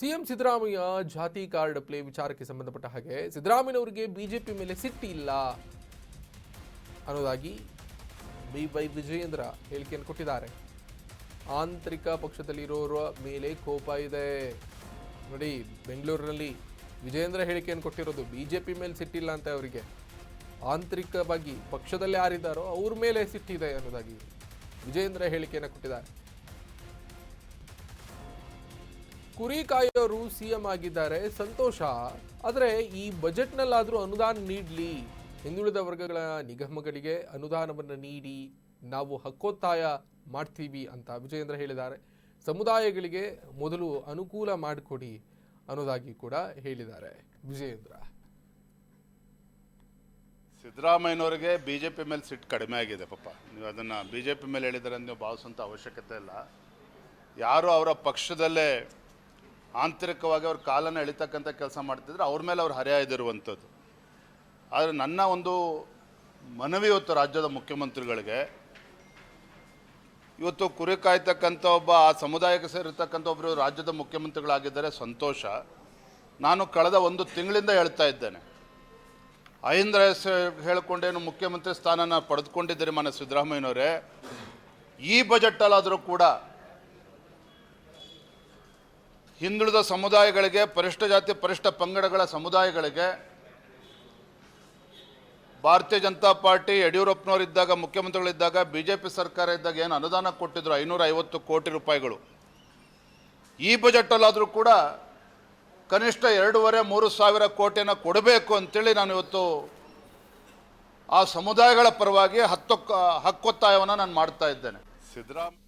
CM Siddaramaiah ಜಾತಿ card play ವಿಚಾರಕ್ಕೆ ಸಂಬಂಧಪಟ್ಟ ಹಾಗೆ ಸಿದ್ದರಾಮಯ್ಯನವರಿಗೆ ಬಿಜೆಪಿ ಮೇಲೆ ಸಿಟ್ಟಿಲ್ಲ ಅನ್ನೋದಾಗಿ ಬಿ.ವೈ. ವಿಜಯೇಂದ್ರ ಹೇಳಿಕೆಯನ್ನು ಕೊಟ್ಟಿದ್ದಾರೆ. ಆಂತರಿಕ ಪಕ್ಷದಲ್ಲಿರೋರ ಮೇಲೆ ಕೋಪ ಇದೆ ನೋಡಿ. ಬೆಂಗಳೂರಿನಲ್ಲಿ ವಿಜಯೇಂದ್ರ ಹೇಳಿಕೆಯನ್ನು ಕೊಟ್ಟಿರೋದು ಬಿಜೆಪಿ ಮೇಲೆ ಸಿಟ್ಟಿಲ್ಲ ಅಂತ ಅವರಿಗೆ, ಆಂತರಿಕವಾಗಿ ಪಕ್ಷದಲ್ಲಿ ಯಾರಿದ್ದಾರೋ ಅವ್ರ ಮೇಲೆ ಸಿಟ್ಟಿದೆ ಅನ್ನೋದಾಗಿ ವಿಜಯೇಂದ್ರ ಹೇಳಿಕೆಯನ್ನು ಕೊಟ್ಟಿದ್ದಾರೆ. ಕುರಿ ಕಾಯೋರು ಸಿಎಂ ಆಗಿದ್ದಾರೆ, ಸಂತೋಷ. ಆದರೆ ಈ ಬಜೆಟ್ನಲ್ಲಾದರೂ ಅನುದಾನ ನೀಡಲಿ, ಹಿಂದುಳಿದ ವರ್ಗಗಳ ನಿಗಮಗಳಿಗೆ ಅನುದಾನವನ್ನು ನೀಡಿ ನಾವು ಹಕ್ಕೊತ್ತಾಯ ಮಾಡ್ತೀವಿ ಅಂತ ವಿಜಯೇಂದ್ರ ಹೇಳಿದ್ದಾರೆ. ಸಮುದಾಯಗಳಿಗೆ ಮೊದಲು ಅನುಕೂಲ ಮಾಡಿಕೊಡಿ ಅನ್ನೋದಾಗಿ ಕೂಡ ಹೇಳಿದ್ದಾರೆ ವಿಜಯೇಂದ್ರ. ಸಿದ್ದರಾಮಯ್ಯನವರಿಗೆ ಬಿಜೆಪಿ ಮೇಲೆ ಸಿಟ್ಟು ಕಡಿಮೆ ಆಗಿದೆ. ಪಾಪ ನೀವು ಅದನ್ನು ಬಿಜೆಪಿ ಮೇಲೆ ಹೇಳಿದರೆ ನೀವು ಭಾವಿಸುವಂಥ ಅವಶ್ಯಕತೆ ಇಲ್ಲ. ಯಾರು ಅವರ ಪಕ್ಷದಲ್ಲೇ ಆಂತರಿಕವಾಗಿ ಅವ್ರ ಕಾಲನ್ನು ಎಳಿತಕ್ಕಂಥ ಕೆಲಸ ಮಾಡ್ತಿದ್ರೆ ಅವ್ರ ಮೇಲೆ ಅವ್ರು ಹರಿಯಾಯ್ದಿರುವಂಥದ್ದು. ಆದರೆ ನನ್ನ ಒಂದು ಮನವಿ ಇವತ್ತು ರಾಜ್ಯದ ಮುಖ್ಯಮಂತ್ರಿಗಳಿಗೆ, ಇವತ್ತು ಕುರಿ ಕಾಯ್ತಕ್ಕಂಥ ಒಬ್ಬ ಆ ಸಮುದಾಯಕ್ಕೆ ಸೇರಿರ್ತಕ್ಕಂಥ ಒಬ್ಬರು ರಾಜ್ಯದ ಮುಖ್ಯಮಂತ್ರಿಗಳಾಗಿದ್ದಾರೆ, ಸಂತೋಷ. ನಾನು ಕಳೆದ 1 ತಿಂಗಳಿಂದ ಹೇಳ್ತಾ ಇದ್ದೇನೆ, ಅಹಿಂದ ಹೇಳಿಕೊಂಡೇನು ಮುಖ್ಯಮಂತ್ರಿ ಸ್ಥಾನನ ಪಡೆದುಕೊಂಡಿದ್ದೀರಿ ಮಾನ್ಯ ಸಿದ್ದರಾಮಯ್ಯನವರೇ, ಈ ಬಜೆಟಲ್ಲಾದರೂ ಕೂಡ ಹಿಂದುಳಿದ ಸಮುದಾಯಗಳಿಗೆ, ಪರಿಶಿಷ್ಟ ಜಾತಿ ಪರಿಶಿಷ್ಟ ಪಂಗಡಗಳ ಸಮುದಾಯಗಳಿಗೆ ಭಾರತೀಯ ಜನತಾ ಪಾರ್ಟಿ ಯಡಿಯೂರಪ್ಪನವರಿದ್ದಾಗ, ಮುಖ್ಯಮಂತ್ರಿಗಳಿದ್ದಾಗ, ಬಿಜೆಪಿ ಸರ್ಕಾರ ಇದ್ದಾಗ ಏನು ಅನುದಾನ ಕೊಟ್ಟಿದ್ರು 550 ಕೋಟಿ ರೂಪಾಯಿಗಳು, ಈ ಬಜೆಟಲ್ಲಾದರೂ ಕೂಡ ಕನಿಷ್ಠ 2,500-3 ಸಾವಿರ ಕೋಟಿಯನ್ನು ಕೊಡಬೇಕು ಅಂತೇಳಿ ನಾನು ಇವತ್ತು ಆ ಸಮುದಾಯಗಳ ಪರವಾಗಿ ಹಕ್ಕೊತ್ತಾಯವನ್ನು ನಾನು ಮಾಡ್ತಾ ಇದ್ದೇನೆ. ಸಿದ್ದರಾಮಯ್ಯ